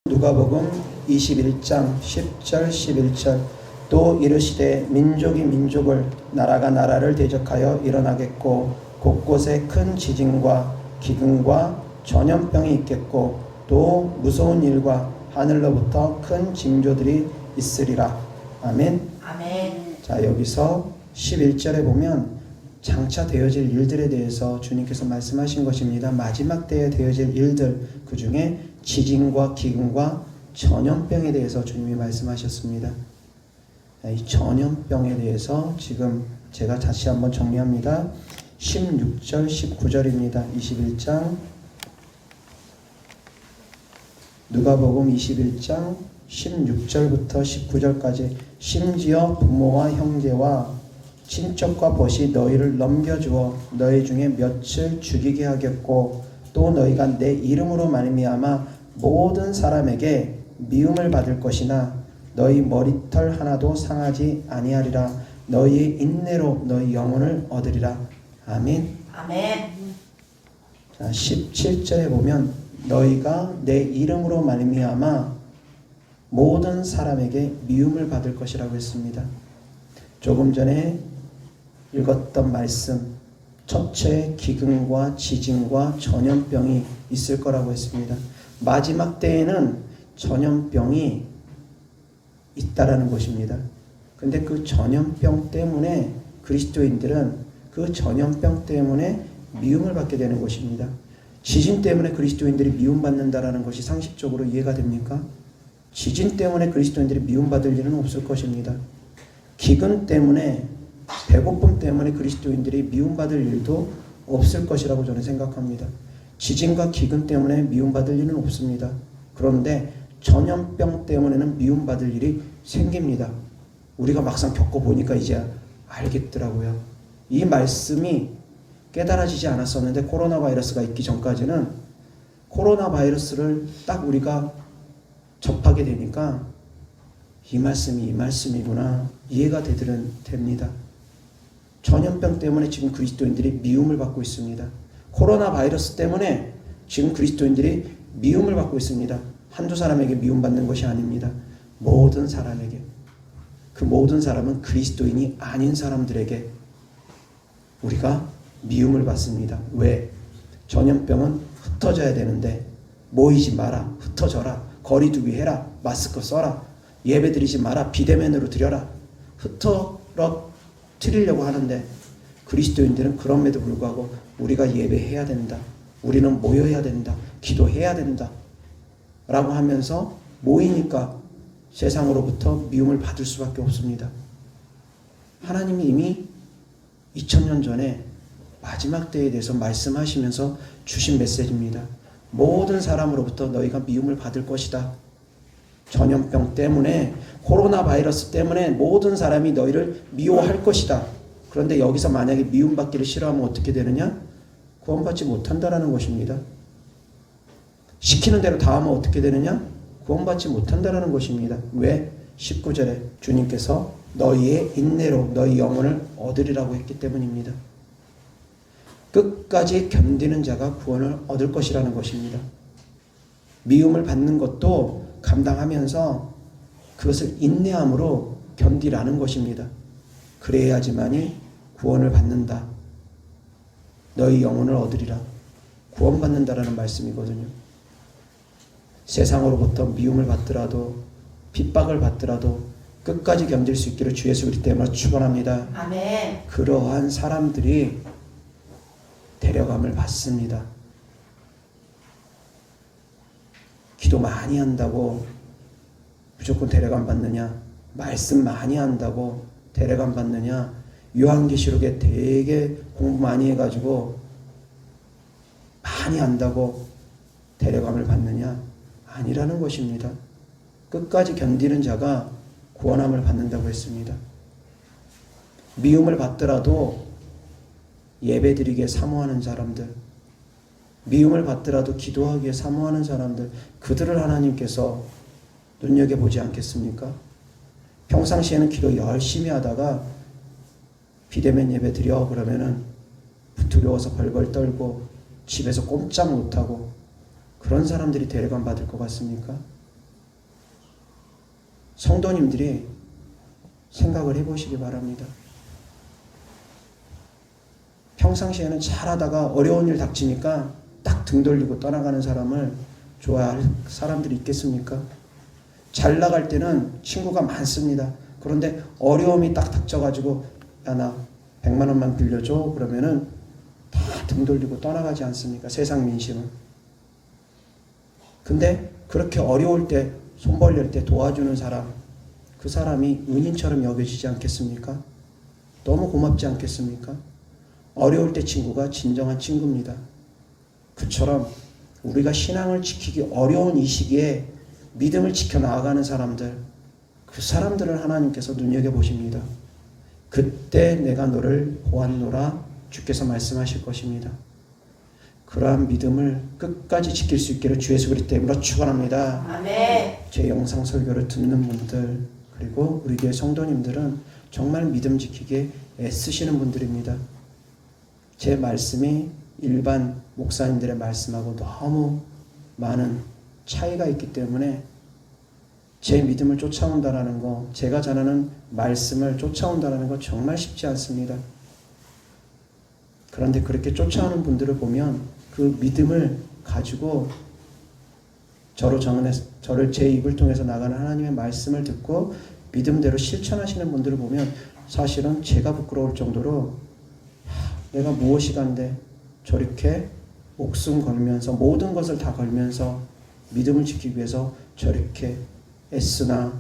누가복음 21장 10절 11절 또 이르시되 민족이 민족을 나라가 나라를 대적하여 일어나겠고 곳곳에 큰 지진과 기근과 전염병이 있겠고 또 무서운 일과 하늘로부터 큰 징조들이 있으리라. 아멘. 아멘. 자, 여기서 11절에 보면 장차 되어질 일들에 대해서 주님께서 말씀하신 것입니다. 마지막 때에 되어질 일들, 그 중에 지진과 기근과 전염병에 대해서 주님이 말씀하셨습니다. 이 전염병에 대해서 지금 제가 다시 한번 정리합니다. 16절 19절입니다. 21장 누가복음 21장 16절부터 19절까지 심지어 부모와 형제와 친척과 벗이 너희를 넘겨주어 너희 중에 몇을 죽이게 하겠고 또 너희가 내 이름으로 말미암아 모든 사람에게 미움을 받을 것이나 너희 머리털 하나도 상하지 아니하리라. 너희의 인내로 너희 영혼을 얻으리라. 아멘. 아멘. 자, 17절에 보면 너희가 내 이름으로 말미암아 모든 사람에게 미움을 받을 것이라고 했습니다. 조금 전에 읽었던 말씀, 첫째 기근과 지진과 전염병이 있을 거라고 했습니다. 마지막 때에는 전염병이 있다라는 것입니다. 근데 그 전염병 때문에 그리스도인들은 그 전염병 때문에 미움을 받게 되는 것입니다. 지진 때문에 그리스도인들이 미움받는다라는 것이 상식적으로 이해가 됩니까? 지진 때문에 그리스도인들이 미움받을 일은 없을 것입니다. 기근 때문에, 배고픔 때문에 그리스도인들이 미움받을 일도 없을 것이라고 저는 생각합니다. 지진과 기근 때문에 미움받을 일은 없습니다. 그런데 전염병 때문에는 미움받을 일이 생깁니다. 우리가 막상 겪어보니까 이제 알겠더라고요. 이 말씀이 깨달아지지 않았었는데 코로나 바이러스가 있기 전까지는 코로나 바이러스를 딱 우리가 접하게 되니까 이 말씀이 이 말씀이구나 이해가 됩니다. 전염병 때문에 지금 그리스도인들이 미움을 받고 있습니다. 코로나 바이러스 때문에 지금 그리스도인들이 미움을 받고 있습니다. 한두 사람에게 미움받는 것이 아닙니다. 모든 사람에게. 그 모든 사람은 그리스도인이 아닌 사람들에게 우리가 미움을 받습니다. 왜? 전염병은 흩어져야 되는데 모이지 마라, 흩어져라, 거리 두기 해라, 마스크 써라, 예배 드리지 마라, 비대면으로 드려라, 흩어뜨리려고 하는데 그리스도인들은 그럼에도 불구하고 우리가 예배해야 된다, 우리는 모여야 된다, 기도해야 된다 라고 하면서 모이니까 세상으로부터 미움을 받을 수밖에 없습니다. 하나님이 이미 2000년 전에 마지막 때에 대해서 말씀하시면서 주신 메시지입니다. 모든 사람으로부터 너희가 미움을 받을 것이다. 전염병 때문에, 코로나 바이러스 때문에 모든 사람이 너희를 미워할 것이다. 그런데 여기서 만약에 미움받기를 싫어하면 어떻게 되느냐? 구원받지 못한다라는 것입니다. 시키는 대로 다 하면 어떻게 되느냐? 구원받지 못한다라는 것입니다. 왜? 19절에 주님께서 너희의 인내로 너희 영혼을 얻으리라고 했기 때문입니다. 끝까지 견디는 자가 구원을 얻을 것이라는 것입니다. 미움을 받는 것도 감당하면서 그것을 인내함으로 견디라는 것입니다. 그래야지만이 구원을 받는다. 너희 영혼을 얻으리라. 구원받는다라는 말씀이거든요. 세상으로부터 미움을 받더라도 핍박을 받더라도 끝까지 견딜 수 있기를 주 예수 그리스도 이름으로 축원합니다. 아멘. 그러한 사람들이 데려감을 받습니다. 기도 많이 한다고 무조건 데려감 받느냐? 말씀 많이 한다고 데려감 받느냐? 요한계시록에 되게 공부 많이 해가지고 많이 한다고 데려감을 받느냐? 아니라는 것입니다. 끝까지 견디는 자가 구원함을 받는다고 했습니다. 미움을 받더라도 예배드리기에 사모하는 사람들, 미움을 받더라도 기도하기에 사모하는 사람들, 그들을 하나님께서 눈여겨보지 않겠습니까? 평상시에는 기도 열심히 하다가 비대면 예배 드려 그러면은 두려워서 벌벌 떨고 집에서 꼼짝 못하고 그런 사람들이 데려감 받을 것 같습니까? 성도님들이 생각을 해보시기 바랍니다. 평상시에는 잘하다가 어려운 일 닥치니까 딱 등 돌리고 떠나가는 사람을 좋아할 사람들이 있겠습니까? 잘 나갈 때는 친구가 많습니다. 그런데 어려움이 딱 닥쳐가지고 야, 나 100만 원만 빌려줘. 그러면은 다 등 돌리고 떠나가지 않습니까? 세상 민심은. 근데 그렇게 어려울 때, 손 벌릴 때 도와주는 사람, 그 사람이 은인처럼 여겨지지 않겠습니까? 너무 고맙지 않겠습니까? 어려울 때 친구가 진정한 친구입니다. 그처럼 우리가 신앙을 지키기 어려운 이 시기에 믿음을 지켜 나아가는 사람들, 그 사람들을 하나님께서 눈여겨보십니다. 그때 내가 너를 보았노라 주께서 말씀하실 것입니다. 그러한 믿음을 끝까지 지킬 수 있기를 주 예수 그리스도 이름으로 축원합니다. 아멘. 제 영상 설교를 듣는 분들, 그리고 우리 교회 성도님들은 정말 믿음 지키기에 애쓰시는 분들입니다. 제 말씀이 일반 목사님들의 말씀하고 너무 많은 차이가 있기 때문에 제 믿음을 쫓아온다라는 거, 제가 전하는 말씀을 쫓아온다라는 거 정말 쉽지 않습니다. 그런데 그렇게 쫓아오는 분들을 보면 그 믿음을 가지고 저를 제 입을 통해서 나가는 하나님의 말씀을 듣고 믿음대로 실천하시는 분들을 보면 사실은 제가 부끄러울 정도로 내가 무엇이 간데 저렇게 목숨 걸면서 모든 것을 다 걸면서 믿음을 지키기 위해서 저렇게 애쓰나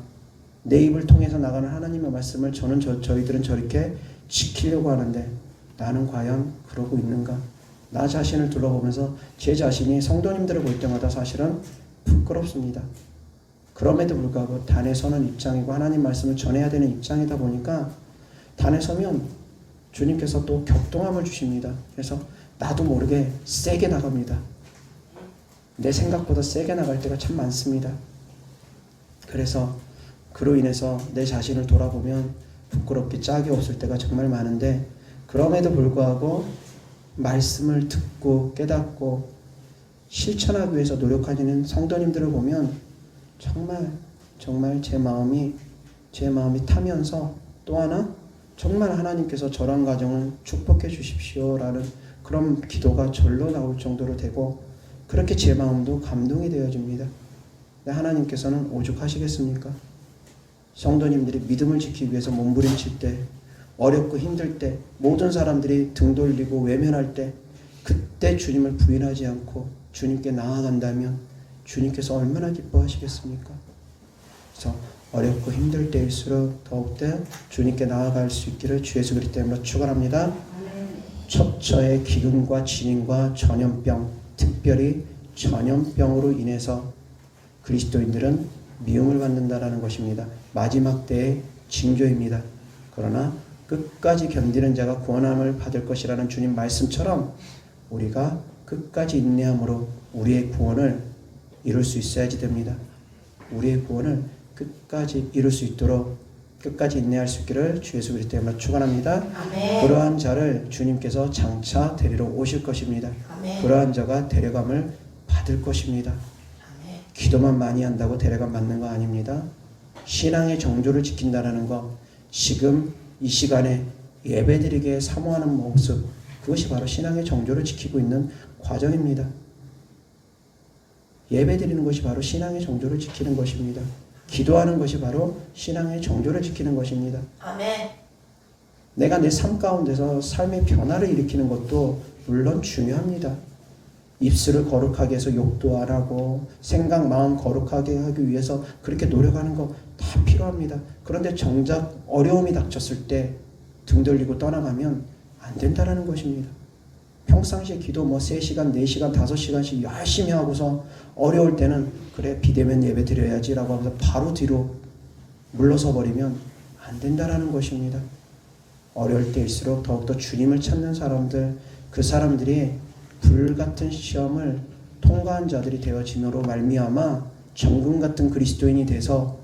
내 입을 통해서 나가는 하나님의 말씀을 저희들은 저렇게 지키려고 하는데 나는 과연 그러고 있는가? 나 자신을 둘러보면서 제 자신이 성도님들을 볼 때마다 사실은 부끄럽습니다. 그럼에도 불구하고 단에 서는 입장이고 하나님 말씀을 전해야 되는 입장이다 보니까 단에 서면 주님께서 또 격동함을 주십니다. 그래서 나도 모르게 세게 나갑니다. 내 생각보다 세게 나갈 때가 참 많습니다. 그래서 그로 인해서 내 자신을 돌아보면 부끄럽게 짝이 없을 때가 정말 많은데 그럼에도 불구하고 말씀을 듣고 깨닫고 실천하기 위해서 노력하시는 성도님들을 보면 정말 제 마음이 타면서 또 하나 정말 하나님께서 저런 가정을 축복해 주십시오라는 그런 기도가 절로 나올 정도로 되고 그렇게 제 마음도 감동이 되어집니다. 근데 하나님께서는 오죽하시겠습니까? 성도님들이 믿음을 지키기 위해서 몸부림칠 때 어렵고 힘들 때 모든 사람들이 등 돌리고 외면할 때 그때 주님을 부인하지 않고 주님께 나아간다면 주님께서 얼마나 기뻐하시겠습니까? 그래서 어렵고 힘들 때일수록 더욱더 주님께 나아갈 수 있기를 주 예수 그리스도 이름으로 축원합니다. 첩처의 기근과 진인과 전염병, 특별히 전염병으로 인해서 그리스도인들은 미움을 받는다라는 것입니다. 마지막 때의 징조입니다. 그러나 끝까지 견디는 자가 구원함을 받을 것이라는 주님 말씀처럼 우리가 끝까지 인내함으로 우리의 구원을 이룰 수 있어야지 됩니다. 우리의 구원을 끝까지 이룰 수 있도록 끝까지 인내할 수 있기를 주 예수 그리스도 이름으로 축원합니다. 그러한 자를 주님께서 장차 데리러 오실 것입니다. 아멘. 그러한 자가 데려감을 받을 것입니다. 아멘. 기도만 많이 한다고 데려감 받는 거 아닙니다. 신앙의 정조를 지킨다는 거, 지금 이 시간에 예배드리기에 사모하는 모습, 그것이 바로 신앙의 정조를 지키고 있는 과정입니다. 예배드리는 것이 바로 신앙의 정조를 지키는 것입니다. 기도하는 것이 바로 신앙의 정조를 지키는 것입니다. 아멘. 내가 내 삶 가운데서 삶의 변화를 일으키는 것도 물론 중요합니다. 입술을 거룩하게 해서 욕도 안 하고 생각, 마음 거룩하게 하기 위해서 그렇게 노력하는 거 다 필요합니다. 그런데 정작 어려움이 닥쳤을 때 등 돌리고 떠나가면 안 된다는 것입니다. 평상시에 기도 3시간, 4시간, 5시간씩 열심히 하고서 어려울 때는 그래 비대면 예배 드려야지 라고 하면서 바로 뒤로 물러서 버리면 안 된다는 것입니다. 어려울 때일수록 더욱더 주님을 찾는 사람들, 그 사람들이 불같은 시험을 통과한 자들이 되어짐으로 말미암아 정금 같은 그리스도인이 돼서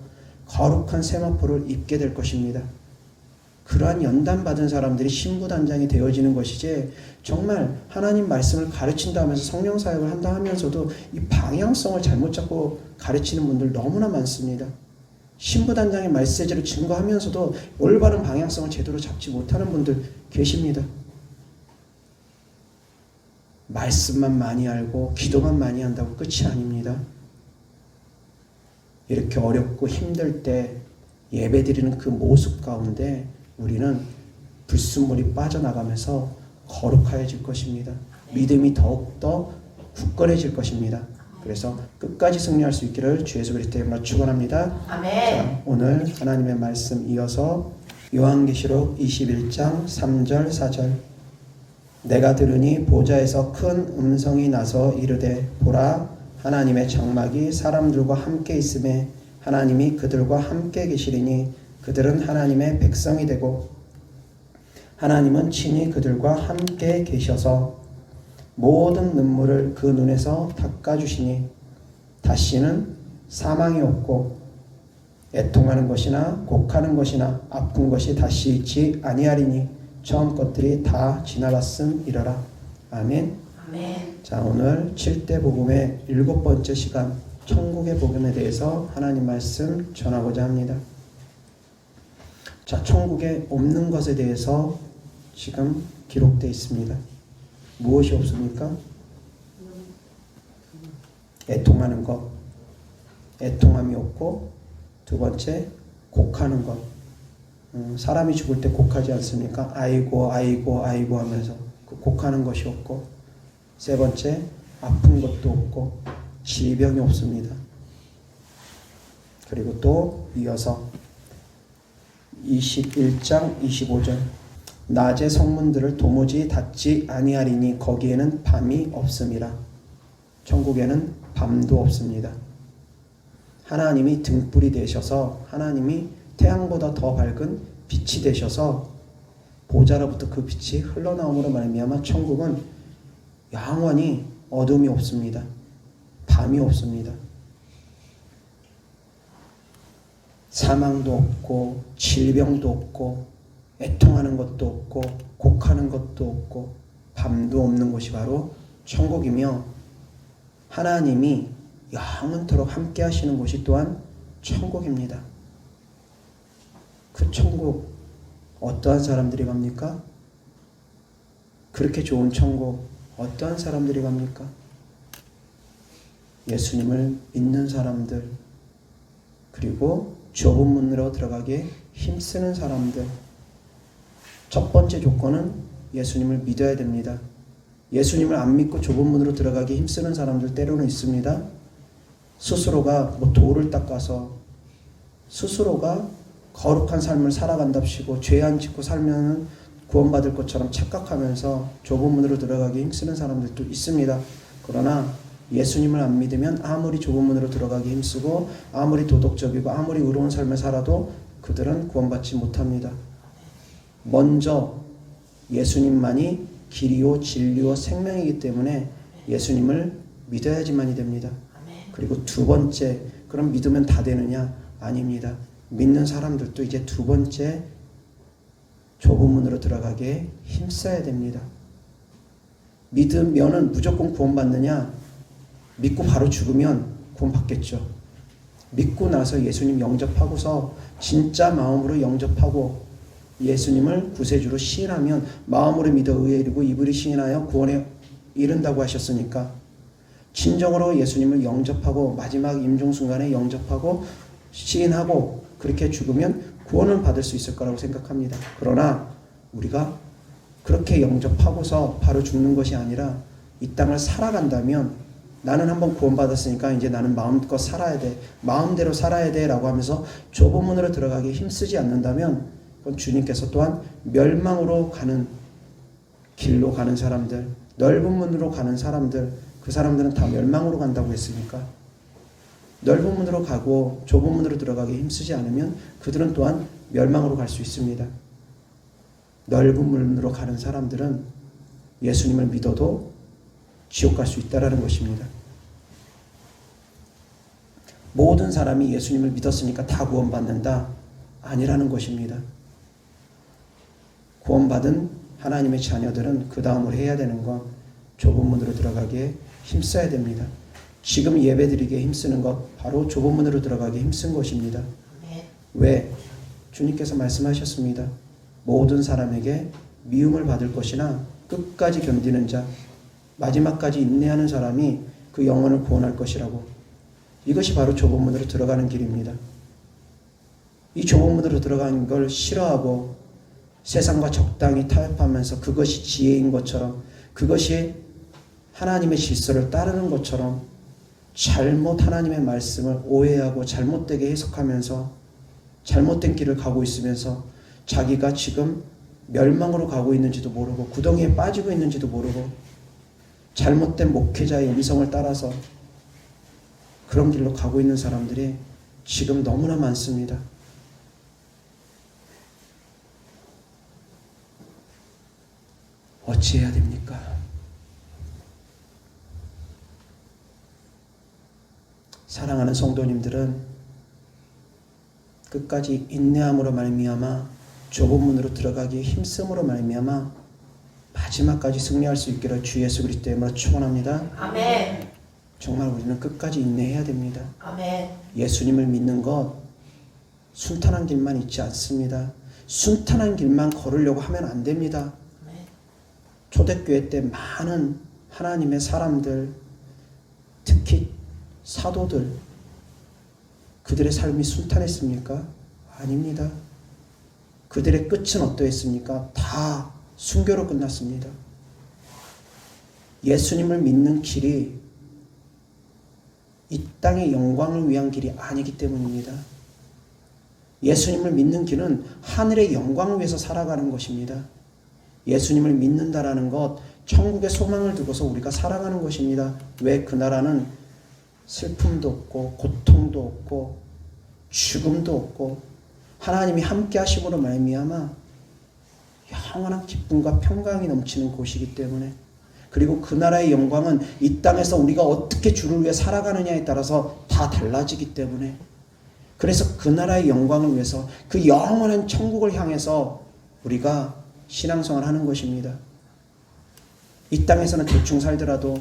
거룩한 세마포를 입게 될 것입니다. 그러한 연단받은 사람들이 신부단장이 되어지는 것이지 정말 하나님 말씀을 가르친다 하면서 성령 사역을 한다 하면서도 이 방향성을 잘못 잡고 가르치는 분들 너무나 많습니다. 신부단장의 메시지를 증거하면서도 올바른 방향성을 제대로 잡지 못하는 분들 계십니다. 말씀만 많이 알고 기도만 많이 한다고 끝이 아닙니다. 이렇게 어렵고 힘들 때 예배드리는 그 모습 가운데 우리는 불순물이 빠져나가면서 거룩해질 것입니다. 믿음이 더욱더 굳건해질 것입니다. 그래서 끝까지 승리할 수 있기를 주 예수 그리스도의 이름으로 축원합니다. 아멘. 자, 오늘 하나님의 말씀 이어서 요한계시록 21장 3절 4절 내가 들으니 보좌에서 큰 음성이 나서 이르되 보라 하나님의 장막이 사람들과 함께 있음에 하나님이 그들과 함께 계시리니 그들은 하나님의 백성이 되고 하나님은 친히 그들과 함께 계셔서 모든 눈물을 그 눈에서 닦아주시니 다시는 사망이 없고 애통하는 것이나 곡하는 것이나 아픈 것이 다시 있지 아니하리니 처음 것들이 다 지나갔음이러라. 아멘. 아멘. 자, 오늘 7대 복음의 7번째 시간 천국의 복음에 대해서 하나님 말씀 전하고자 합니다. 자, 천국에 없는 것에 대해서 지금 기록되어 있습니다. 무엇이 없습니까? 애통하는 것, 애통함이 없고, 두 번째 곡하는 것. 사람이 죽을 때 곡하지 않습니까? 아이고 아이고 아이고 하면서 그 곡하는 것이 없고, 세 번째 아픈 것도 없고 질병이 없습니다. 그리고 또 이어서 21장 25절 낮의 성문들을 도무지 닫지 아니하리니 거기에는 밤이 없음이라. 천국에는 밤도 없습니다. 하나님이 등불이 되셔서 하나님이 태양보다 더 밝은 빛이 되셔서 보좌로부터 그 빛이 흘러나옴으로 말미암아 천국은 영원히 어둠이 없습니다. 밤이 없습니다. 사망도 없고 질병도 없고 애통하는 것도 없고 곡하는 것도 없고 밤도 없는 곳이 바로 천국이며 하나님이 영원토록 함께 하시는 곳이 또한 천국입니다. 그 천국 어떠한 사람들이 갑니까? 그렇게 좋은 천국 어떠한 사람들이 갑니까? 예수님을 믿는 사람들, 그리고 좁은 문으로 들어가기에 힘쓰는 사람들. 첫 번째 조건은 예수님을 믿어야 됩니다. 예수님을 안 믿고 좁은 문으로 들어가기 힘쓰는 사람들 때로는 있습니다. 스스로가 돌을 닦아서 스스로가 거룩한 삶을 살아간답시고 죄 안 짓고 살면 구원받을 것처럼 착각하면서 좁은 문으로 들어가기 힘쓰는 사람들도 있습니다. 그러나 예수님을 안 믿으면 아무리 좁은 문으로 들어가기 힘쓰고 아무리 도덕적이고 아무리 의로운 삶을 살아도 그들은 구원받지 못합니다. 먼저 예수님만이 길이요 진리요 생명이기 때문에 예수님을 믿어야지만이 됩니다. 그리고 두 번째, 그럼 믿으면 다 되느냐? 아닙니다. 믿는 사람들도 이제 두 번째 좁은 문으로 들어가기에 힘써야 됩니다. 믿으면은 무조건 구원받느냐? 믿고 바로 죽으면 구원받겠죠. 믿고 나서 예수님 영접하고서 진짜 마음으로 영접하고 예수님을 구세주로 시인하면 마음으로 믿어 의에 이르고 입으로 시인하여 구원에 이른다고 하셨으니까 진정으로 예수님을 영접하고 마지막 임종순간에 영접하고 시인하고 그렇게 죽으면 구원을 받을 수 있을 거라고 생각합니다. 그러나 우리가 그렇게 영접하고서 바로 죽는 것이 아니라 이 땅을 살아간다면 나는 한번 구원받았으니까 이제 나는 마음껏 살아야 돼. 마음대로 살아야 돼 라고 하면서 좁은 문으로 들어가기 힘쓰지 않는다면 그건 주님께서 또한 멸망으로 가는 길로 가는 사람들, 넓은 문으로 가는 사람들, 그 사람들은 다 멸망으로 간다고 했으니까 넓은 문으로 가고 좁은 문으로 들어가기 힘쓰지 않으면 그들은 또한 멸망으로 갈 수 있습니다. 넓은 문으로 가는 사람들은 예수님을 믿어도 지옥 갈 수 있다라는 것입니다. 모든 사람이 예수님을 믿었으니까 다 구원받는다? 아니라는 것입니다. 구원받은 하나님의 자녀들은 그 다음으로 해야 되는 건 좁은 문으로 들어가기에 힘써야 됩니다. 지금 예배드리기에 힘쓰는 것 바로 좁은 문으로 들어가기에 힘쓴 것입니다. 왜? 주님께서 말씀하셨습니다. 모든 사람에게 미움을 받을 것이나 끝까지 견디는 자, 마지막까지 인내하는 사람이 그 영혼을 구원할 것이라고. 이것이 바로 좁은 문으로 들어가는 길입니다. 이 좁은 문으로 들어가는 걸 싫어하고 세상과 적당히 타협하면서 그것이 지혜인 것처럼, 그것이 하나님의 질서를 따르는 것처럼 잘못 하나님의 말씀을 오해하고 잘못되게 해석하면서 잘못된 길을 가고 있으면서 자기가 지금 멸망으로 가고 있는지도 모르고 구덩이에 빠지고 있는지도 모르고 잘못된 목회자의 음성을 따라서 그런 길로 가고 있는 사람들이 지금 너무나 많습니다. 어찌해야 됩니까? 사랑하는 성도님들은 끝까지 인내함으로 말미암아 좁은 문으로 들어가기에 힘쓰므로 말미암아 마지막까지 승리할 수 있기를 주 예수 그리스도의 이름으로 축원합니다. 아멘. 정말 우리는 끝까지 인내해야 됩니다. 아멘. 예수님을 믿는 것 순탄한 길만 있지 않습니다. 순탄한 길만 걸으려고 하면 안 됩니다. 아멘. 초대교회 때 많은 하나님의 사람들, 특히 사도들, 그들의 삶이 순탄했습니까? 아닙니다. 그들의 끝은 어떠했습니까? 다 순교로 끝났습니다. 예수님을 믿는 길이 이 땅의 영광을 위한 길이 아니기 때문입니다. 예수님을 믿는 길은 하늘의 영광을 위해서 살아가는 것입니다. 예수님을 믿는다라는 것, 천국의 소망을 두고서 우리가 살아가는 것입니다. 왜? 그 나라는 슬픔도 없고 고통도 없고 죽음도 없고 하나님이 함께 하심으로 말미암아 영원한 기쁨과 평강이 넘치는 곳이기 때문에, 그리고 그 나라의 영광은 이 땅에서 우리가 어떻게 주를 위해 살아가느냐에 따라서 다 달라지기 때문에, 그래서 그 나라의 영광을 위해서 그 영원한 천국을 향해서 우리가 신앙생활을 하는 것입니다. 이 땅에서는 대충 살더라도,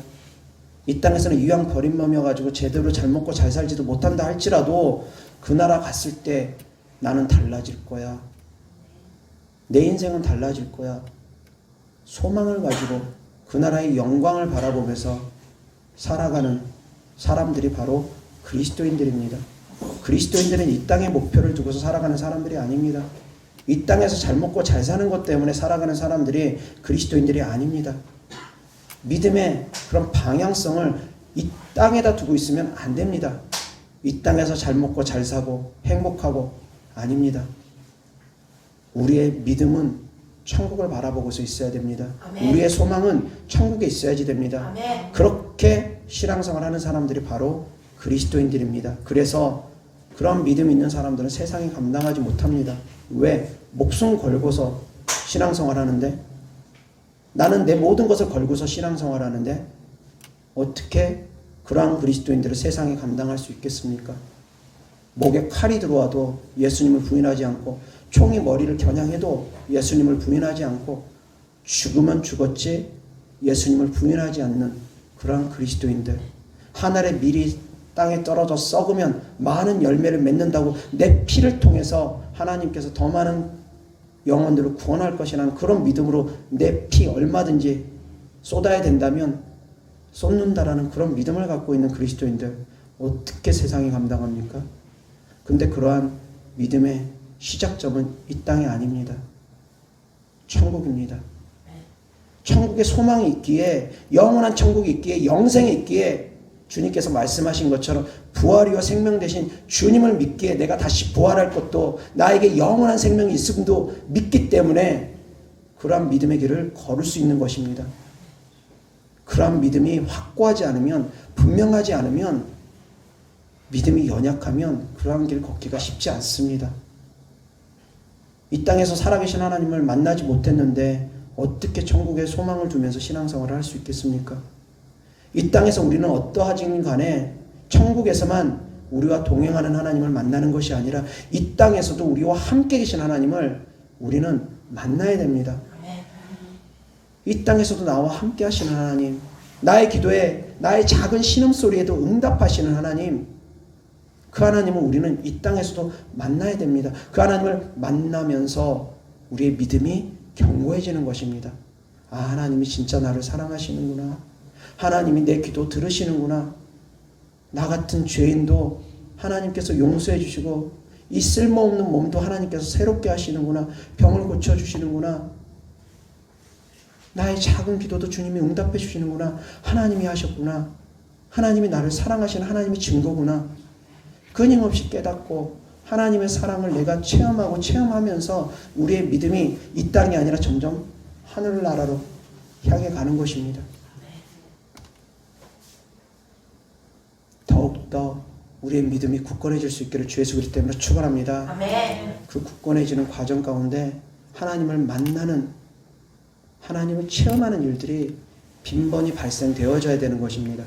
이 땅에서는 이왕 버림범이어가지고 제대로 잘 먹고 잘 살지도 못한다 할지라도 그 나라 갔을 때 나는 달라질 거야. 내 인생은 달라질 거야. 소망을 가지고 그 나라의 영광을 바라보면서 살아가는 사람들이 바로 그리스도인들입니다. 그리스도인들은 이 땅의 목표를 두고서 살아가는 사람들이 아닙니다. 이 땅에서 잘 먹고 잘 사는 것 때문에 살아가는 사람들이 그리스도인들이 아닙니다. 믿음의 그런 방향성을 이 땅에다 두고 있으면 안 됩니다. 이 땅에서 잘 먹고 잘 사고 행복하고 아닙니다. 우리의 믿음은 천국을 바라보고서 있어야 됩니다. 아멘. 우리의 소망은 천국에 있어야지 됩니다. 아멘. 그렇게 신앙생활 하는 사람들이 바로 그리스도인들입니다. 그래서 그런 믿음 있는 사람들은 세상이 감당하지 못합니다. 왜? 목숨 걸고서 신앙생활 하는데, 나는 내 모든 것을 걸고서 신앙생활 하는데 어떻게 그러한 그리스도인들을 세상에 감당할 수 있겠습니까? 목에 칼이 들어와도 예수님을 부인하지 않고, 총이 머리를 겨냥해도 예수님을 부인하지 않고, 죽으면 죽었지 예수님을 부인하지 않는 그러한 그리스도인들, 하늘의 밀이 땅에 떨어져 썩으면 많은 열매를 맺는다고 내 피를 통해서 하나님께서 더 많은 영혼들을 구원할 것이라는 그런 믿음으로 내 피 얼마든지 쏟아야 된다면 쏟는다라는 그런 믿음을 갖고 있는 그리스도인들, 어떻게 세상이 감당합니까? 근데 그러한 믿음의 시작점은 이 땅이 아닙니다. 천국입니다. 천국에 소망이 있기에, 영원한 천국이 있기에, 영생이 있기에 주님께서 말씀하신 것처럼 부활이요 생명 되신 주님을 믿기에 내가 다시 부활할 것도, 나에게 영원한 생명이 있음도 믿기 때문에 그러한 믿음의 길을 걸을 수 있는 것입니다. 그러한 믿음이 확고하지 않으면, 분명하지 않으면, 믿음이 연약하면 그러한 길 걷기가 쉽지 않습니다. 이 땅에서 살아계신 하나님을 만나지 못했는데 어떻게 천국에 소망을 두면서 신앙생활을 할 수 있겠습니까? 이 땅에서 우리는 어떠하든 간에 천국에서만 우리와 동행하는 하나님을 만나는 것이 아니라 이 땅에서도 우리와 함께 계신 하나님을 우리는 만나야 됩니다. 이 땅에서도 나와 함께 하시는 하나님, 나의 기도에, 나의 작은 신음소리에도 응답하시는 하나님, 그 하나님을 우리는 이 땅에서도 만나야 됩니다. 그 하나님을 만나면서 우리의 믿음이 견고해지는 것입니다. 아, 하나님이 진짜 나를 사랑하시는구나. 하나님이 내 기도 들으시는구나. 나 같은 죄인도 하나님께서 용서해 주시고 이 쓸모없는 몸도 하나님께서 새롭게 하시는구나. 병을 고쳐주시는구나. 나의 작은 기도도 주님이 응답해 주시는구나. 하나님이 하셨구나. 하나님이 나를 사랑하시는 하나님의 증거구나. 끊임없이 깨닫고 하나님의 사랑을 내가 체험하면서 우리의 믿음이 이 땅이 아니라 점점 하늘나라로 향해 가는 것입니다. 더욱더 우리의 믿음이 굳건해질 수 있기를 주 예수 그리스도 때문에 축원합니다. 아멘. 그 굳건해지는 과정 가운데 하나님을 만나는, 하나님을 체험하는 일들이 빈번히 발생되어져야 되는 것입니다.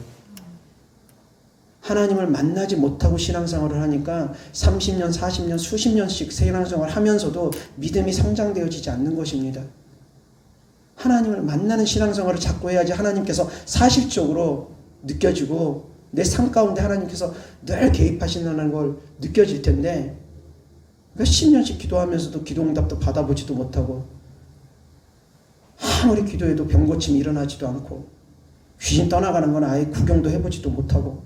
하나님을 만나지 못하고 신앙생활을 하니까 30년, 40년, 수십 년씩 신앙생활을 하면서도 믿음이 성장되어지지 않는 것입니다. 하나님을 만나는 신앙생활을 자꾸 해야지 하나님께서 사실적으로 느껴지고 내 삶 가운데 하나님께서 늘 개입하신다는 걸 느껴질 텐데 몇십 10년씩 기도하면서도 기도응답도 받아보지도 못하고 아무리 기도해도 병고침이 일어나지도 않고 귀신 떠나가는 건 아예 구경도 해보지도 못하고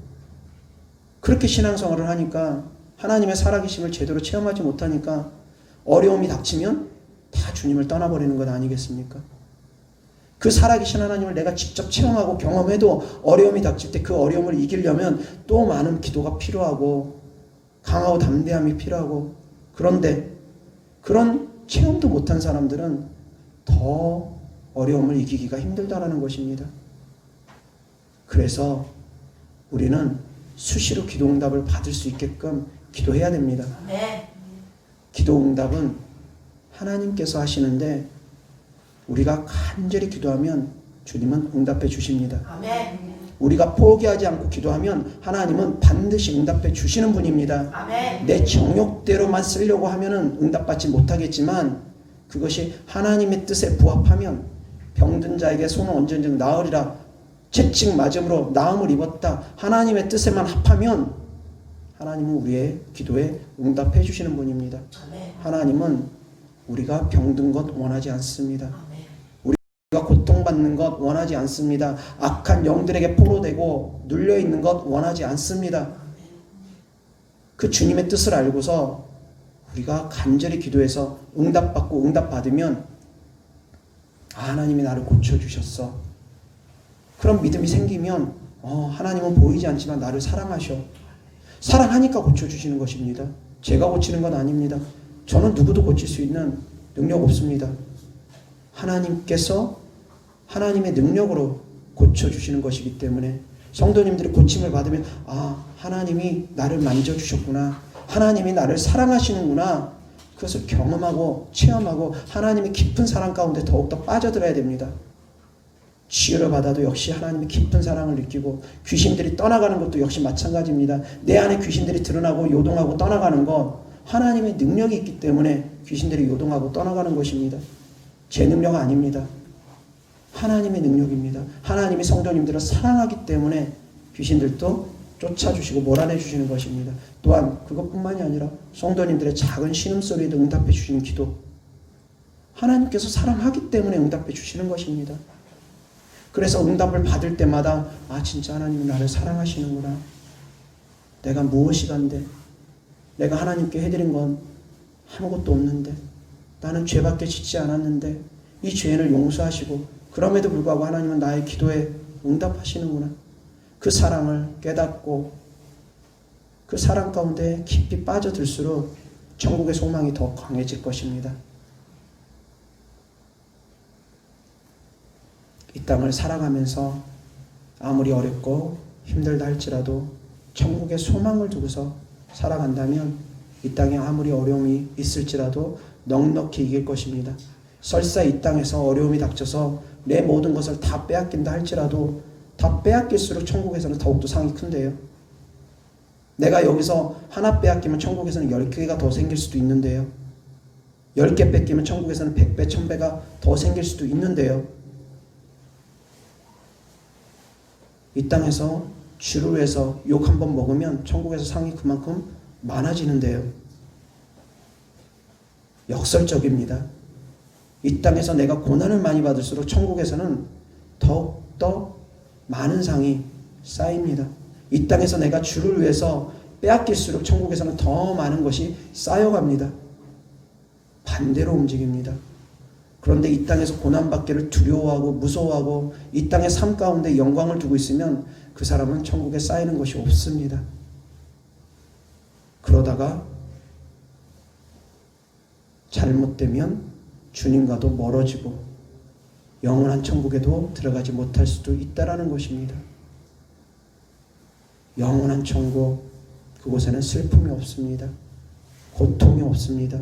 그렇게 신앙생활을 하니까 하나님의 살아계심을 제대로 체험하지 못하니까 어려움이 닥치면 다 주님을 떠나버리는 것 아니겠습니까? 그 살아계신 하나님을 내가 직접 체험하고 경험해도 어려움이 닥칠 때 그 어려움을 이기려면 또 많은 기도가 필요하고 강하고 담대함이 필요하고 그런데 그런 체험도 못한 사람들은 더 어려움을 이기기가 힘들다라는 것입니다. 그래서 우리는 수시로 기도응답을 받을 수 있게끔 기도해야 됩니다. 네. 기도응답은 하나님께서 하시는데 우리가 간절히 기도하면 주님은 응답해 주십니다. 아멘. 우리가 포기하지 않고 기도하면 하나님은 반드시 응답해 주시는 분입니다. 아멘. 내 정욕대로만 쓰려고 하면은 응답받지 못하겠지만 그것이 하나님의 뜻에 부합하면 병든 자에게 손을 얹은즉 나으리라 채찍 맞음으로 나음을 입었다. 하나님의 뜻에만 합하면 하나님은 우리의 기도에 응답해 주시는 분입니다. 아멘. 하나님은 우리가 병든 것 원하지 않습니다. 아멘. 우리가 고통받는 것 원하지 않습니다. 악한 영들에게 포로되고 눌려있는 것 원하지 않습니다. 그 주님의 뜻을 알고서 우리가 간절히 기도해서 응답받고 응답받으면 하나님이 나를 고쳐주셨어. 그런 믿음이 생기면 하나님은 보이지 않지만 나를 사랑하셔. 사랑하니까 고쳐주시는 것입니다. 제가 고치는 건 아닙니다. 저는 누구도 고칠 수 있는 능력 없습니다. 하나님께서 하나님의 능력으로 고쳐주시는 것이기 때문에 성도님들이 고침을 받으면 하나님이 나를 만져주셨구나. 하나님이 나를 사랑하시는구나. 그것을 경험하고 체험하고 하나님의 깊은 사랑 가운데 더욱더 빠져들어야 됩니다. 치유를 받아도 역시 하나님의 깊은 사랑을 느끼고 귀신들이 떠나가는 것도 역시 마찬가지입니다. 내 안에 귀신들이 드러나고 요동하고 떠나가는 것 하나님의 능력이 있기 때문에 귀신들이 요동하고 떠나가는 것입니다. 제 능력 아닙니다. 하나님의 능력입니다. 하나님이 성도님들을 사랑하기 때문에 귀신들도 쫓아주시고 몰아내주시는 것입니다. 또한 그것뿐만이 아니라 성도님들의 작은 신음소리에도 응답해 주시는 기도 하나님께서 사랑하기 때문에 응답해 주시는 것입니다. 그래서 응답을 받을 때마다 진짜 하나님이 나를 사랑하시는구나. 내가 무엇이 간데 내가 하나님께 해드린 건 아무것도 없는데 나는 죄밖에 짓지 않았는데 이 죄를 용서하시고 그럼에도 불구하고 하나님은 나의 기도에 응답하시는구나. 그 사랑을 깨닫고 그 사랑 가운데 깊이 빠져들수록 천국의 소망이 더 강해질 것입니다. 이 땅을 살아가면서 아무리 어렵고 힘들다 할지라도 천국의 소망을 두고서 살아간다면 이 땅에 아무리 어려움이 있을지라도 넉넉히 이길 것입니다. 설사 이 땅에서 어려움이 닥쳐서 내 모든 것을 다 빼앗긴다 할지라도 다 빼앗길수록 천국에서는 더욱더 상이 큰데요. 내가 여기서 하나 빼앗기면 천국에서는 10개가 더 생길 수도 있는데요. 10개 뺏기면 천국에서는 100배, 1000배가 더 생길 수도 있는데요. 이 땅에서 주를 위해서 욕 한 번 먹으면 천국에서 상이 그만큼 많아지는데요. 역설적입니다. 이 땅에서 내가 고난을 많이 받을수록 천국에서는 더욱더 많은 상이 쌓입니다. 이 땅에서 내가 주를 위해서 빼앗길수록 천국에서는 더 많은 것이 쌓여갑니다. 반대로 움직입니다. 그런데 이 땅에서 고난받기를 두려워하고 무서워하고 이 땅의 삶 가운데 영광을 두고 있으면 그 사람은 천국에 쌓이는 것이 없습니다. 그러다가 잘못되면 주님과도 멀어지고 영원한 천국에도 들어가지 못할 수도 있다라는 것입니다. 영원한 천국, 그곳에는 슬픔이 없습니다. 고통이 없습니다.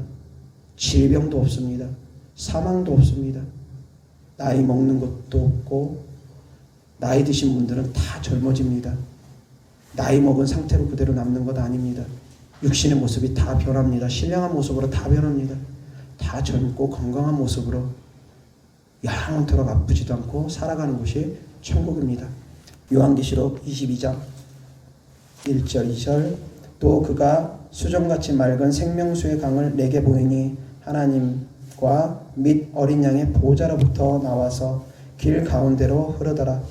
질병도 없습니다. 사망도 없습니다. 나이 먹는 것도 없고, 나이 드신 분들은 다 젊어집니다. 나이 먹은 상태로 그대로 남는 것 아닙니다. 육신의 모습이 다 변합니다. 신령한 모습으로 다 변합니다. 다 젊고 건강한 모습으로 영원토록 아프지도 않고 살아가는 곳이 천국입니다. 요한계시록 22장 1절 2절 또 그가 수정같이 맑은 생명수의 강을 내게 보이니 하나님과 및 어린 양의 보좌로부터 나와서 길 가운데로 흐르더라.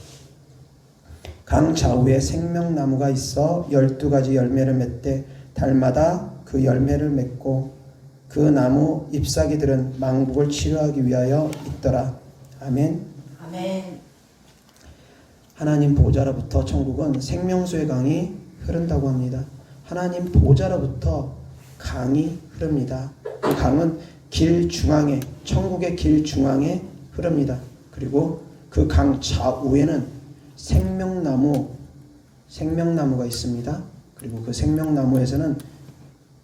강 좌우에 생명나무가 있어 12가지 열매를 맺되 달마다 그 열매를 맺고 그 나무 잎사귀들은 망국을 치료하기 위하여 있더라. 아멘. 아멘. 하나님 보좌로부터 천국은 생명수의 강이 흐른다고 합니다. 하나님 보좌로부터 강이 흐릅니다. 그 강은 길 중앙에, 천국의 길 중앙에 흐릅니다. 그리고 그 강 좌우에는 생명나무가 있습니다. 그리고 그 생명나무에서는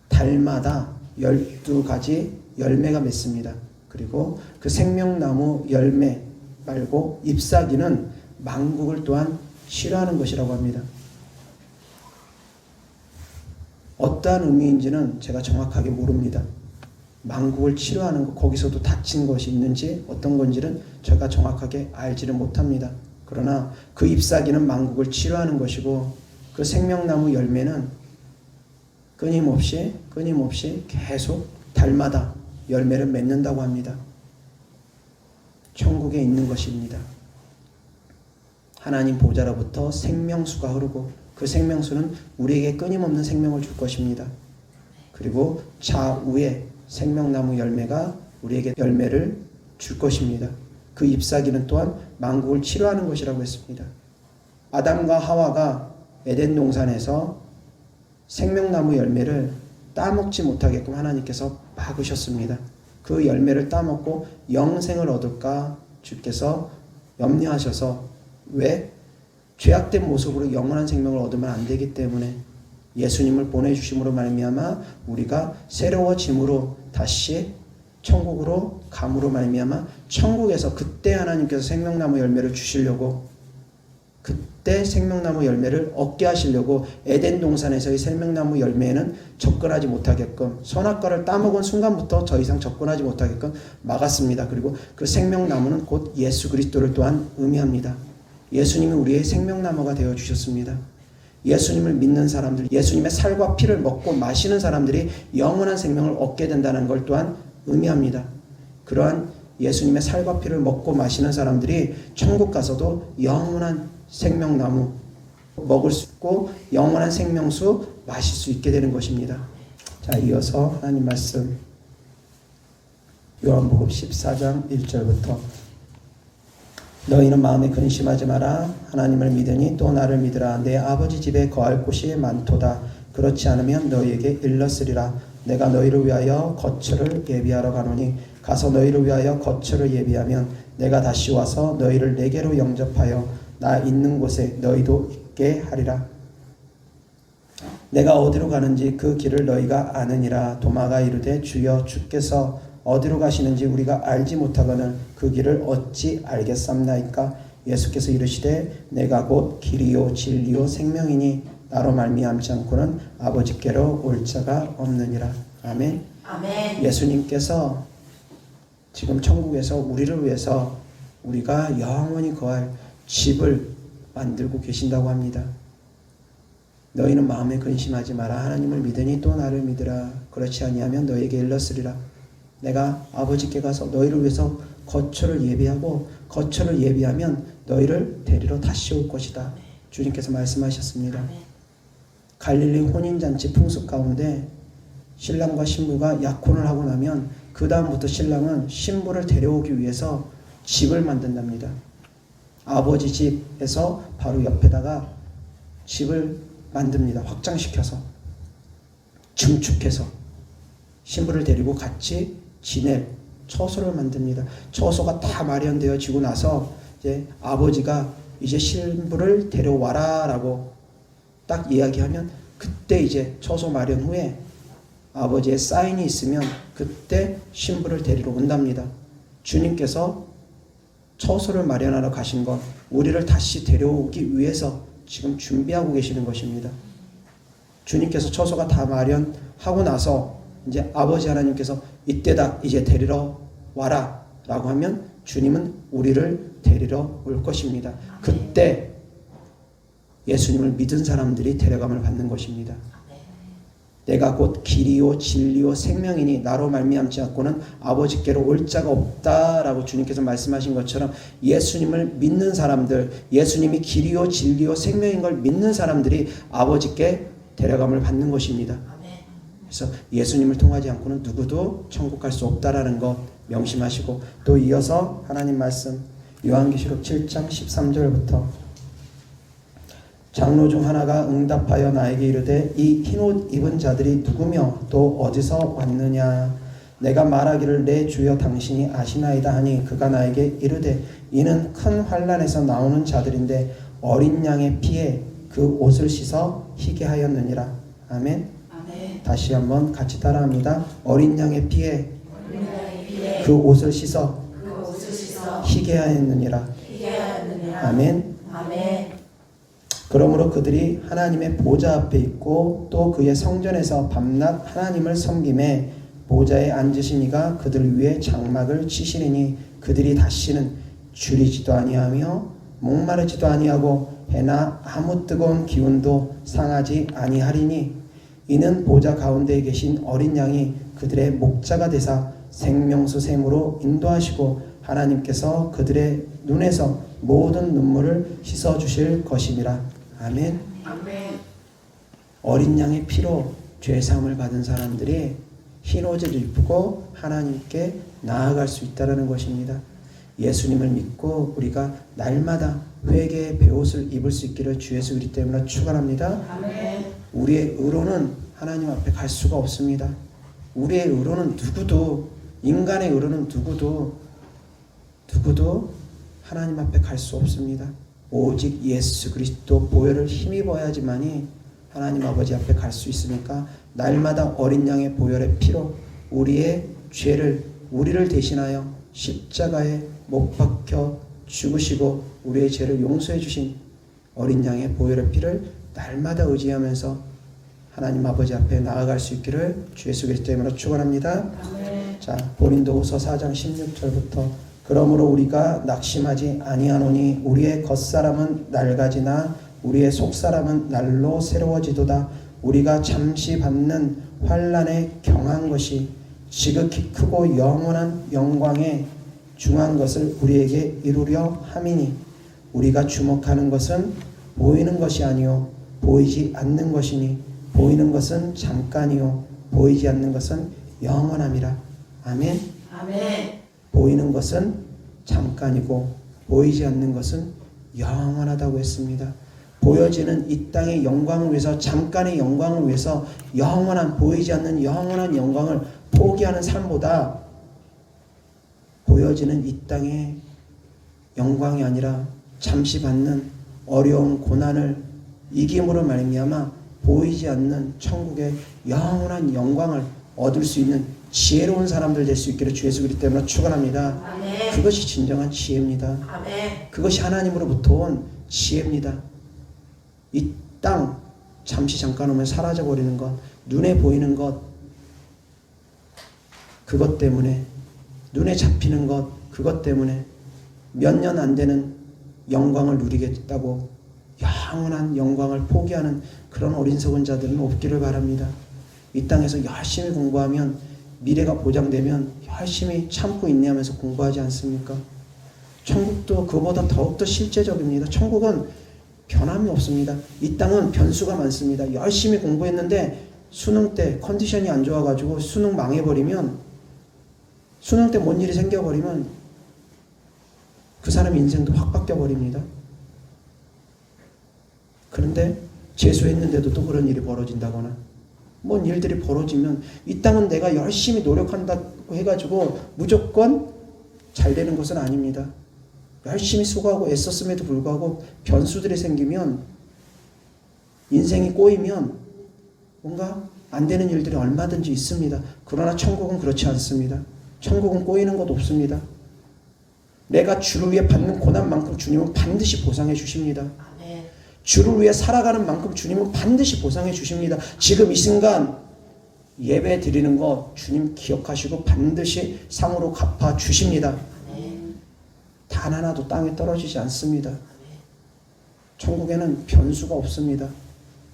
달마다 12가지 열매가 맺습니다. 그리고 그 생명나무 열매 말고 잎사귀는 만국을 또한 치료하는 것이라고 합니다. 어떠한 의미인지는 제가 정확하게 모릅니다. 만국을 치료하는 것, 거기서도 다친 것이 있는지 어떤 건지는 제가 정확하게 알지를 못합니다. 그러나 그 잎사귀는 만국을 치료하는 것이고 그 생명나무 열매는 끊임없이 계속 달마다 열매를 맺는다고 합니다. 천국에 있는 것입니다. 하나님 보좌로부터 생명수가 흐르고 그 생명수는 우리에게 끊임없는 생명을 줄 것입니다. 그리고 좌우에 생명나무 열매가 우리에게 열매를 줄 것입니다. 그 잎사귀는 또한 만국을 치료하는 것이라고 했습니다. 아담과 하와가 에덴 동산에서 생명나무 열매를 따먹지 못하게끔 하나님께서 막으셨습니다. 그 열매를 따먹고 영생을 얻을까 주께서 염려하셔서 왜? 죄악된 모습으로 영원한 생명을 얻으면 안 되기 때문에 예수님을 보내주심으로 말미암아 우리가 새로워짐으로 다시 천국으로 감으로 말미암아 천국에서 그때 하나님께서 생명나무 열매를 주시려고 그때 생명나무 열매를 얻게 하시려고 에덴 동산에서의 생명나무 열매에는 접근하지 못하게끔 선악과를 따먹은 순간부터 더 이상 접근하지 못하게끔 막았습니다. 그리고 그 생명나무는 곧 예수 그리스도를 또한 의미합니다. 예수님이 우리의 생명나무가 되어주셨습니다. 예수님을 믿는 사람들, 예수님의 살과 피를 먹고 마시는 사람들이 영원한 생명을 얻게 된다는 걸 또한 의미합니다. 그러한 예수님의 살과 피를 먹고 마시는 사람들이 천국 가서도 영원한 생명나무 먹을 수 있고 영원한 생명수 마실 수 있게 되는 것입니다. 자, 이어서 하나님 말씀 요한복음 14장 1절부터 너희는 마음에 근심하지 마라. 하나님을 믿으니 또 나를 믿으라. 내 아버지 집에 거할 곳이 많도다. 그렇지 않으면 너희에게 일렀으리라. 내가 너희를 위하여 거처를 예비하러 가노니 가서 너희를 위하여 거처를 예비하면 내가 다시 와서 너희를 내게로 영접하여 나 있는 곳에 너희도 있게 하리라. 내가 어디로 가는지 그 길을 너희가 아느니라. 도마가 이르되 주여 주께서 어디로 가시는지 우리가 알지 못하거늘 그 길을 어찌 알겠삼나이까. 예수께서 이르시되 내가 곧 길이요 진리요 생명이니 나로 말미암지 않고는 아버지께로 올 자가 없느니라. 아멘. 아멘. 예수님께서 지금 천국에서 우리를 위해서 우리가 영원히 거할 집을 만들고 계신다고 합니다. 너희는 마음에 근심하지 마라. 하나님을 믿으니 또 나를 믿으라. 그렇지 아니하면 너희에게 일렀으리라. 내가 아버지께 가서 너희를 위해서 거처를 예비하고 거처를 예비하면 너희를 데리러 다시 올 것이다. 주님께서 말씀하셨습니다. 갈릴리 혼인잔치 풍습 가운데 신랑과 신부가 약혼을 하고 나면 그 다음부터 신랑은 신부를 데려오기 위해서 집을 만든답니다. 아버지 집에서 바로 옆에다가 집을 만듭니다. 확장시켜서 증축해서 신부를 데리고 같이 지낼 처소를 만듭니다. 처소가 다 마련되어지고 나서 이제 아버지가 이제 신부를 데려와라 라고 딱 이야기하면 그때 이제 처소 마련 후에 아버지의 사인이 있으면 그때 신부를 데리러 온답니다. 주님께서 처소를 마련하러 가신 것, 우리를 다시 데려오기 위해서 지금 준비하고 계시는 것입니다. 주님께서 처소가 다 마련하고 나서 이제 아버지 하나님께서 이때다 이제 데리러 와라 라고 하면 주님은 우리를 데리러 올 것입니다. 그때 예수님을 믿은 사람들이 데려감을 받는 것입니다. 내가 곧 길이요 진리요 생명이니 나로 말미암지 않고는 아버지께로 올 자가 없다라고 주님께서 말씀하신 것처럼 예수님을 믿는 사람들, 예수님이 길이요 진리요 생명인 걸 믿는 사람들이 아버지께 데려감을 받는 것입니다. 그래서 예수님을 통하지 않고는 누구도 천국 갈 수 없다라는 것 명심하시고, 또 이어서 하나님 말씀 요한계시록 7장 13절부터 장로 중 하나가 응답하여 나에게 이르되 이 흰옷 입은 자들이 누구며 또 어디서 왔느냐. 내가 말하기를 내 주여 당신이 아시나이다 하니 그가 나에게 이르되 이는 큰 환난에서 나오는 자들인데 어린 양의 피에 그 옷을 씻어 희게 하였느니라. 아멘. 아멘. 다시 한번 같이 따라합니다. 어린 양의 피에 그 옷을 씻어 희게 하였느니라. 아멘. 아멘. 그러므로 그들이 하나님의 보좌 앞에 있고 또 그의 성전에서 밤낮 하나님을 섬김에 보좌에 앉으신 이가 그들 위에 장막을 치시리니 그들이 다시는 줄이지도 아니하며 목마르지도 아니하고 해나 아무 뜨거운 기운도 상하지 아니하리니 이는 보좌 가운데에 계신 어린 양이 그들의 목자가 되사 생명수 샘으로 인도하시고 하나님께서 그들의 눈에서 모든 눈물을 씻어 주실 것임이라. 아멘. 아멘. 어린 양의 피로 죄사함을 받은 사람들이 흰 옷을 입고 하나님께 나아갈 수 있다는 것입니다. 예수님을 믿고 우리가 날마다 회개의 베옷을 입을 수 있기를 주 예수 그리스도 때문에 축원합니다. 아멘. 우리의 의로는 하나님 앞에 갈 수가 없습니다. 우리의 의로는 누구도, 인간의 의로는 누구도 하나님 앞에 갈 수 없습니다. 오직 예수 그리스도 보혈을 힘입어야지만이 하나님 아버지 앞에 갈 수 있으니까 날마다 어린 양의 보혈의 피로 우리의 죄를, 우리를 대신하여 십자가에 못 박혀 죽으시고 우리의 죄를 용서해 주신 어린 양의 보혈의 피를 날마다 의지하면서 하나님 아버지 앞에 나아갈 수 있기를 주 예수 그리스도 이름으로 축원합니다. 자, 고린도후서 4장 16절부터 그러므로 우리가 낙심하지 아니하노니 우리의 겉사람은 낡아지나 우리의 속사람은 날로 새로워지도다. 우리가 잠시 받는 환난에 경한 것이 지극히 크고 영원한 영광에 중한 것을 우리에게 이루려 함이니 우리가 주목하는 것은 보이는 것이 아니요 보이지 않는 것이니 보이는 것은 잠깐이요 보이지 않는 것은 영원함이라. 아멘. 아멘. 보이는 것은 잠깐이고 보이지 않는 것은 영원하다고 했습니다. 보여지는 이 땅의 영광을 위해서, 잠깐의 영광을 위해서 영원한, 보이지 않는 영원한 영광을 포기하는 삶보다 보여지는 이 땅의 영광이 아니라 잠시 받는 어려운 고난을 이김으로 말미암아 보이지 않는 천국의 영원한 영광을 얻을 수 있는 지혜로운 사람들 될 수 있기를 주 예수 그리스도 때문에 축원합니다. 아멘. 그것이 진정한 지혜입니다. 아멘. 그것이 하나님으로부터 온 지혜입니다. 이 땅 잠시 잠깐 오면 사라져 버리는 것, 눈에 보이는 것, 그것 때문에, 눈에 잡히는 것, 그것 때문에 몇 년 안 되는 영광을 누리겠다고 영원한 영광을 포기하는 그런 어리석은 자들은 없기를 바랍니다. 이 땅에서 열심히 공부하면 미래가 보장되면 열심히 참고 인내하면서 공부하지 않습니까? 천국도 그보다 더욱더 실제적입니다. 천국은 변함이 없습니다. 이 땅은 변수가 많습니다. 열심히 공부했는데 수능 때 컨디션이 안 좋아가지고 수능 망해버리면, 수능 때 뭔 일이 생겨버리면 그 사람 인생도 확 바뀌어버립니다. 그런데 재수했는데도 또 그런 일이 벌어진다거나 뭔 일들이 벌어지면, 이 땅은 내가 열심히 노력한다고 해가지고 무조건 잘 되는 것은 아닙니다. 열심히 수고하고 애썼음에도 불구하고 변수들이 생기면, 인생이 꼬이면 뭔가 안 되는 일들이 얼마든지 있습니다. 그러나 천국은 그렇지 않습니다. 천국은 꼬이는 것 없습니다. 내가 주를 위해 받는 고난만큼 주님은 반드시 보상해 주십니다. 주를 위해 살아가는 만큼 주님은 반드시 보상해 주십니다. 지금 이 순간 예배 드리는 거 주님 기억하시고 반드시 상으로 갚아 주십니다. 단 하나도 땅에 떨어지지 않습니다. 천국에는 변수가 없습니다.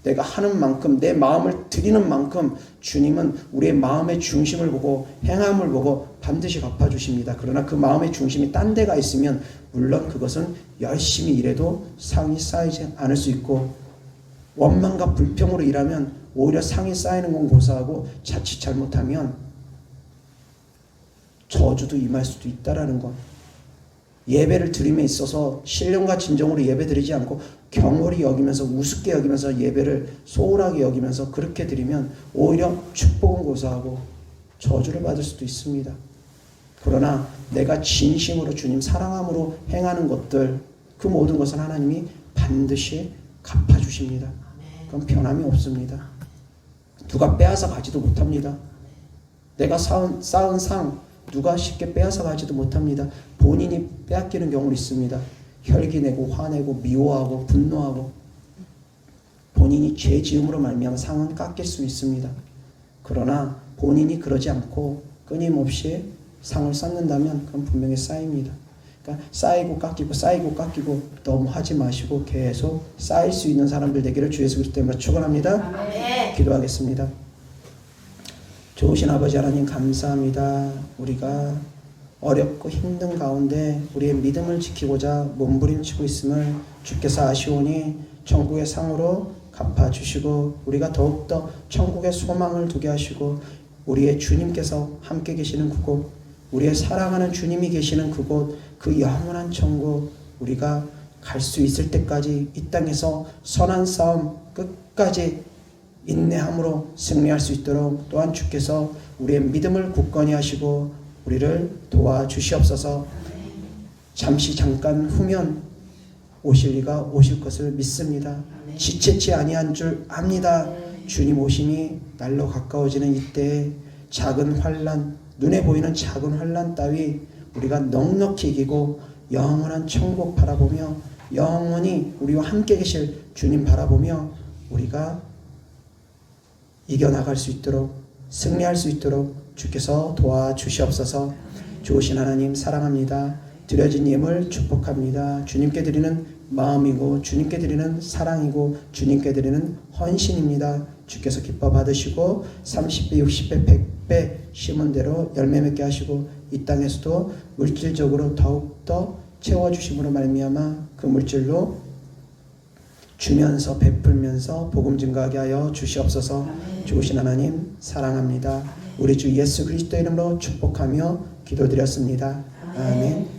내가 하는 만큼, 내 마음을 드리는 만큼 주님은 우리의 마음의 중심을 보고 행함을 보고 반드시 갚아주십니다. 그러나 그 마음의 중심이 딴 데가 있으면 물론 그것은 열심히 일해도 상이 쌓이지 않을 수 있고, 원망과 불평으로 일하면 오히려 상이 쌓이는 건 고사하고 자칫 잘못하면 저주도 임할 수도 있다라는 것. 예배를 드림에 있어서 신령과 진정으로 예배 드리지 않고 경홀히 여기면서 우습게 여기면서 예배를 소홀하게 여기면서 그렇게 드리면 오히려 축복은 고사하고 저주를 받을 수도 있습니다. 그러나 내가 진심으로 주님 사랑함으로 행하는 것들, 그 모든 것은 하나님이 반드시 갚아주십니다. 그건 변함이 없습니다. 누가 빼앗아 가지도 못합니다. 내가 쌓은 상 누가 쉽게 빼앗아 가지도 못합니다. 본인이 빼앗기는 경우도 있습니다. 혈기내고 화내고 미워하고 분노하고 본인이 죄 지음으로 말미암아 상은 깎일 수 있습니다. 그러나 본인이 그러지 않고 끊임없이 상을 쌓는다면 그건 분명히 쌓입니다. 그러니까 쌓이고 깎이고 쌓이고 깎이고 너무 하지 마시고 계속 쌓일 수 있는 사람들 되기를 주 예수 그리스도 때문에 축원합니다. 기도하겠습니다. 좋으신 아버지 하나님 감사합니다. 우리가 어렵고 힘든 가운데 우리의 믿음을 지키고자 몸부림치고 있음을 주께서 아시오니 천국의 상으로 갚아주시고 우리가 더욱더 천국의 소망을 두게 하시고 우리의 주님께서 함께 계시는 그곳, 우리의 사랑하는 주님이 계시는 그곳, 그 영원한 천국 우리가 갈 수 있을 때까지 이 땅에서 선한 싸움 끝까지 인내함으로 승리할 수 있도록 또한 주께서 우리의 믿음을 굳건히 하시고 우리를 도와주시옵소서. 잠시 잠깐 후면 오실 이가 오실 것을 믿습니다. 지체치 아니한 줄 압니다. 주님 오심이 날로 가까워지는 이때에 작은 환난, 눈에 보이는 작은 환난 따위 우리가 넉넉히 이기고 영원한 천국 바라보며 영원히 우리와 함께 계실 주님 바라보며 우리가 이겨나갈 수 있도록 승리할 수 있도록 주께서 도와주시옵소서. 좋으신 하나님 사랑합니다. 드려진 예물 축복합니다. 주님께 드리는 마음이고 주님께 드리는 사랑이고 주님께 드리는 헌신입니다. 주께서 기뻐 받으시고 30배, 60배, 100배 심은 대로 열매 맺게 하시고 이 땅에서도 물질적으로 더욱더 채워주심으로 말미암아 그 물질로 주면서 베풀면서 복음 증가하게 하여 주시옵소서. 좋으신 하나님 사랑합니다. 우리 주 예수 그리스도 이름으로 축복하며 기도드렸습니다. 아멘.